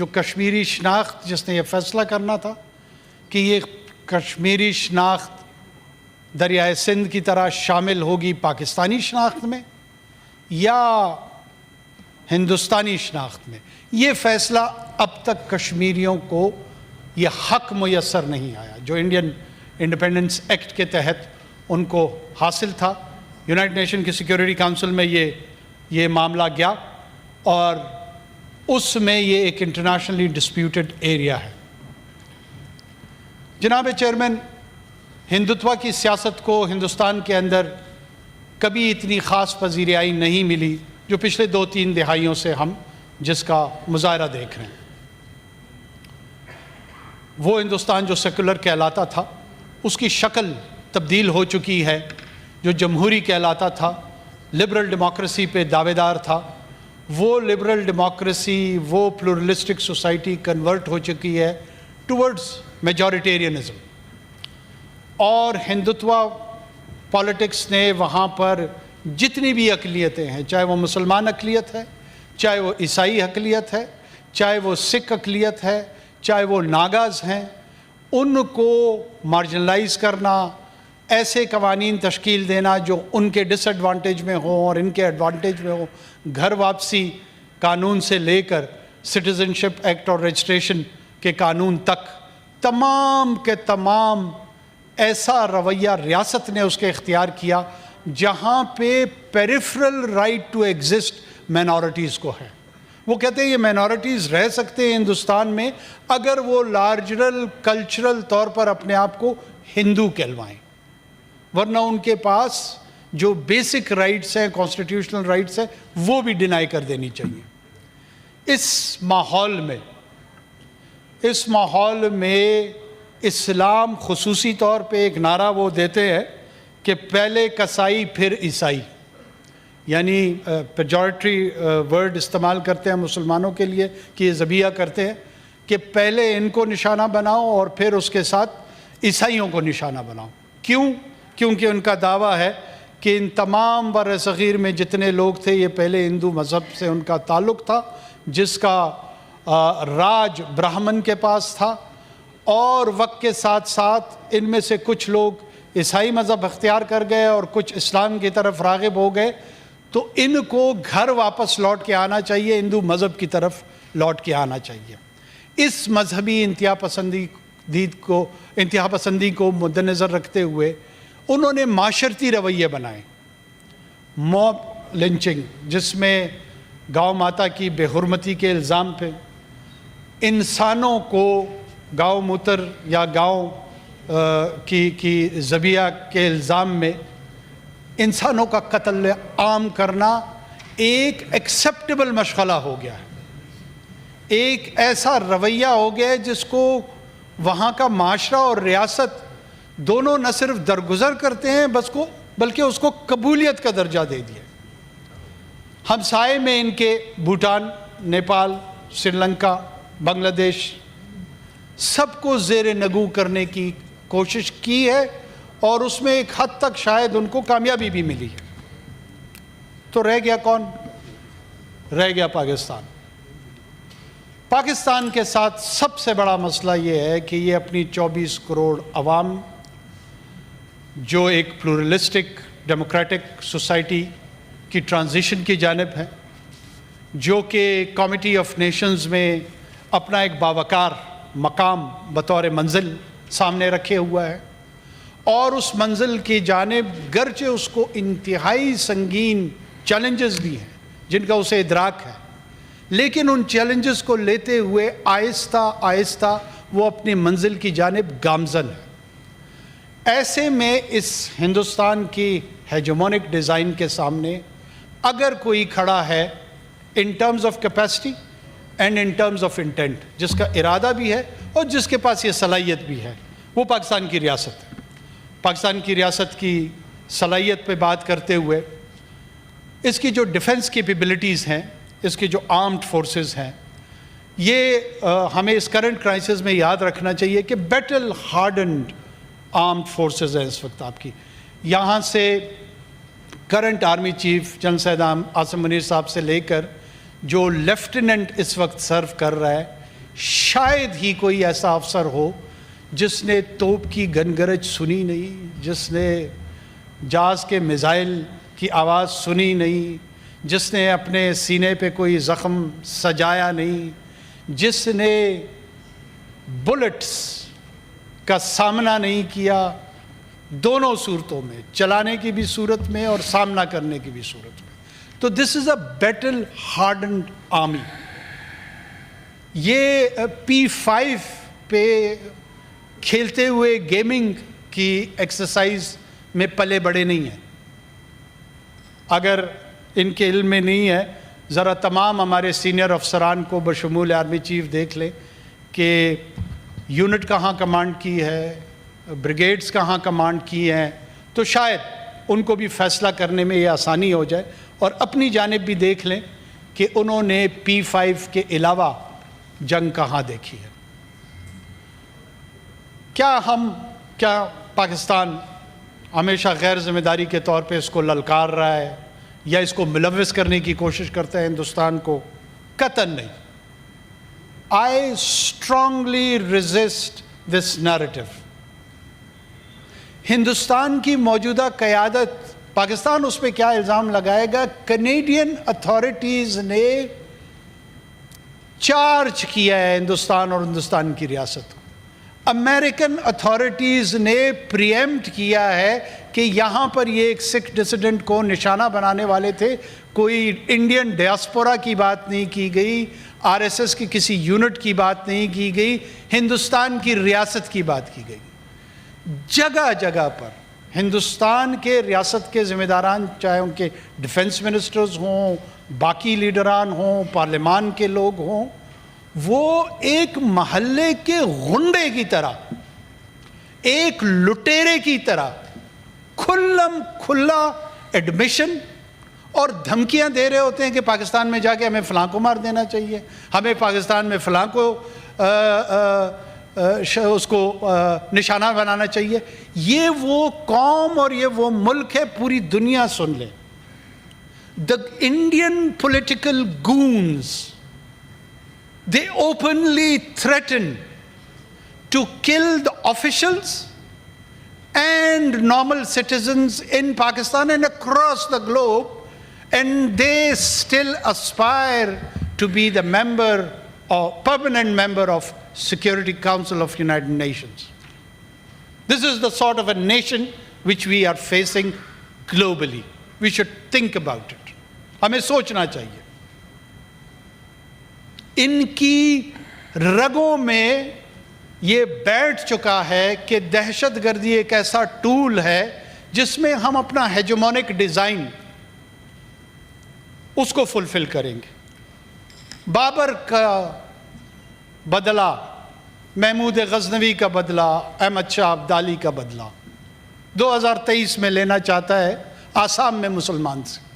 جو کشمیری شناخت جس نے یہ فیصلہ کرنا تھا کہ یہ کشمیری شناخت دریائے سندھ کی طرح شامل ہوگی پاکستانی شناخت میں یا ہندوستانی شناخت میں، یہ فیصلہ اب تک کشمیریوں کو یہ حق میسر نہیں آیا جو انڈین انڈیپینڈنس ایکٹ کے تحت ان کو حاصل تھا۔ یونائٹڈ نیشن کی سیکیورٹی کونسل میں یہ معاملہ گیا اور اس میں یہ ایک انٹرنیشنلی ڈسپیوٹڈ ایریا ہے۔ جناب چیئرمین، ہندوتوا کی سیاست کو ہندوستان کے اندر کبھی اتنی خاص پذیرائی نہیں ملی جو پچھلے 2-3 دہائیوں سے ہم جس کا مظاہرہ دیکھ رہے ہیں۔ وہ ہندوستان جو سیکولر کہلاتا تھا اس کی شکل تبدیل ہو چکی ہے، جو جمہوری کہلاتا تھا، لبرل ڈیموکریسی پہ دعوے دار تھا، وہ لبرل ڈیموکریسی، وہ پلورلسٹک سوسائٹی کنورٹ ہو چکی ہے ٹورڈز میجورٹیرینزم، اور ہندوتوا پالیٹکس نے وہاں پر جتنی بھی اقلیتیں ہیں، چاہے وہ مسلمان اقلیت ہے، چاہے وہ عیسائی اقلیت ہے، چاہے وہ سکھ اقلیت ہے، چاہے وہ ناگاز ہیں، ان کو مارجنلائز کرنا، ایسے قوانین تشکیل دینا جو ان کے ڈس ایڈوانٹیج میں ہوں اور ان کے ایڈوانٹیج میں ہوں، گھر واپسی قانون سے لے کر سٹیزن شپ ایکٹ اور رجسٹریشن کے قانون تک، تمام کے تمام ایسا رویہ ریاست نے اس کے اختیار کیا جہاں پہ peripheral right to exist minorities کو ہے۔ وہ کہتے ہیں یہ مائنورٹیز رہ سکتے ہیں ہندوستان میں اگر وہ لارجرل کلچرل طور پر اپنے آپ کو ہندو کہلوائیں، ورنہ ان کے پاس جو بیسک رائٹس ہیں، کانسٹیٹیوشنل رائٹس ہیں، وہ بھی ڈینائی کر دینی چاہیے۔ اس ماحول میں اسلام خصوصی طور پہ ایک نعرہ وہ دیتے ہیں کہ پہلے کسائی پھر عیسائی، یعنی پیجورٹری ورڈ استعمال کرتے ہیں مسلمانوں کے لیے کہ یہ ذبیحہ کرتے ہیں کہ پہلے ان کو نشانہ بناؤ اور پھر اس کے ساتھ عیسائیوں کو نشانہ بناؤ۔ کیونکہ ان کا دعویٰ ہے کہ ان تمام بر صغیر میں جتنے لوگ تھے یہ پہلے ہندو مذہب سے ان کا تعلق تھا، جس کا راج برہمن کے پاس تھا، اور وقت کے ساتھ ساتھ ان میں سے کچھ لوگ عیسائی مذہب اختیار کر گئے اور کچھ اسلام کی طرف راغب ہو گئے، تو ان کو گھر واپس لوٹ کے آنا چاہیے، ہندو مذہب کی طرف لوٹ کے آنا چاہیے۔ اس مذہبی انتہا پسندی کو مد نظر رکھتے ہوئے انہوں نے معاشرتی رویے بنائے، موب لنچنگ جس میں گاؤں ماتا کی بے حرمتی کے الزام پہ انسانوں کو گاؤں موتر یا گاؤں کی ذبیحہ کے الزام میں انسانوں کا قتل عام کرنا ایک ایکسیپٹیبل مشغلہ ہو گیا ہے، ایک ایسا رویہ ہو گیا ہے جس کو وہاں کا معاشرہ اور ریاست دونوں نہ صرف درگزر کرتے ہیں بلکہ اس کو قبولیت کا درجہ دے دیا۔ ہمسائے میں ان کے بھوٹان، نیپال، سری لنکا، بنگلہ دیش سب کو زیر نگوں کرنے کی کوشش کی ہے اور اس میں ایک حد تک شاید ان کو کامیابی بھی ملی ہے۔ تو رہ گیا کون؟ رہ گیا پاکستان۔ پاکستان کے ساتھ سب سے بڑا مسئلہ یہ ہے کہ یہ اپنی 24 کروڑ عوام جو ایک پلورلسٹک ڈیموکریٹک سوسائٹی کی ٹرانزیشن کی جانب ہے، جو کہ کمیٹی آف نیشنز میں اپنا ایک باوقار مقام بطور منزل سامنے رکھے ہوا ہے، اور اس منزل کی جانب گرچہ اس کو انتہائی سنگین چیلنجز بھی ہیں جن کا اسے ادراک ہے، لیکن ان چیلنجز کو لیتے ہوئے آہستہ آہستہ وہ اپنی منزل کی جانب گامزن ہے۔ ایسے میں اس ہندوستان کی ہیجمونک ڈیزائن کے سامنے اگر کوئی کھڑا ہے in terms of capacity and in terms of intent, جس کا ارادہ بھی ہے اور جس کے پاس یہ صلاحیت بھی ہے، وہ پاکستان کی ریاست ہے۔ پاکستان کی ریاست کی صلاحیت پہ بات کرتے ہوئے اس کی جو ڈیفنس کیپیبلٹیز ہیں، اس کی جو آرمڈ فورسز ہیں، یہ ہمیں اس کرنٹ کرائسس میں یاد رکھنا چاہیے کہ بیٹل ہارڈنڈ آرمڈ فورسز ہیں اس وقت آپ کی۔ یہاں سے current army chief general Syed Asim Munir صاحب سے لے کر جو لیفٹیننٹ اس وقت سرو کر رہا ہے، شاید ہی کوئی ایسا افسر ہو جس نے توپ کی گنگرج سنی نہیں، جس نے جاز کے میزائل کی آواز سنی نہیں، جس نے اپنے سینے پہ کوئی زخم سجایا نہیں، جس نے بلٹس کا سامنا نہیں کیا، دونوں صورتوں میں، چلانے کی بھی صورت میں اور سامنا کرنے کی بھی صورت میں۔ تو دس از اے بیٹل ہارڈنڈ آرمی۔ یہ P5 پہ کھیلتے ہوئے گیمنگ کی ایکسرسائز میں پلے بڑے نہیں ہیں۔ اگر ان کے علم میں نہیں ہے، ذرا تمام ہمارے سینئر افسران کو بشمول آرمی چیف دیکھ لیں کہ یونٹ کہاں کمانڈ کی ہے، بریگیڈز کہاں کمانڈ کی ہیں، تو شاید ان کو بھی فیصلہ کرنے میں یہ آسانی ہو جائے، اور اپنی جانب بھی دیکھ لیں کہ انہوں نے P5 کے علاوہ جنگ کہاں دیکھی ہے۔ کیا پاکستان ہمیشہ غیر ذمہ داری کے طور پہ اس کو للکار رہا ہے یا اس کو ملوث کرنے کی کوشش کرتا ہے ہندوستان کو؟ قطعاً نہیں۔ I strongly resist this narrative۔ Hindustan کی موجودہ قیادت، پاکستان اس پہ کیا الزام لگائے گا؟ کینیڈین اتھارٹیز نے چارج کیا ہے ہندوستان اور ہندوستان کی ریاست کو۔ امریکن اتھارٹیز نے پریمپٹ کیا ہے کہ یہاں پر یہ ایک سکھ ڈسیڈنٹ کو نشانہ بنانے والے تھے، کوئی انڈین ڈیاسپورا کی بات نہیں کی گئی، RSS کی کسی یونٹ کی بات نہیں کی گئی، ہندوستان کی ریاست کی بات کی گئی۔ جگہ جگہ پر ہندوستان کے ریاست کے ذمہ داران، چاہے ان کے ڈیفنس منسٹرز ہوں، باقی لیڈران ہوں، پارلیمان کے لوگ ہوں، وہ ایک محلے کے غنڈے کی طرح، ایک لٹیرے کی طرح کھلم کھلا ایڈمیشن اور دھمکیاں دے رہے ہوتے ہیں کہ پاکستان میں جا کے ہمیں فلاں کو مار دینا چاہیے، ہمیں پاکستان میں فلاں کو اس کو نشانہ بنانا چاہیے۔ یہ وہ قوم اور یہ وہ ملک ہے، پوری دنیا سن لے۔ The Indian political goons, they openly threaten to kill the officials and normal citizens in Pakistan and across the globe, and they still aspire to be the member or permanent member of Security Council of United Nations. This is the sort of a nation which we are facing globally. We should think about it. ہمیں سوچنا چاہیے۔ ان کی رگوں میں یہ بیٹھ چکا ہے کہ دہشت گردی ایک ایسا ٹول ہے جس میں ہم اپنا ہیجمونک ڈیزائن اس کو فلفل کریں گے۔ بابر کا بدلہ، محمود غزنوی کا بدلہ، احمد شاہ ابدالی کا بدلہ 2023 میں لینا چاہتا ہے آسام میں مسلمان سے۔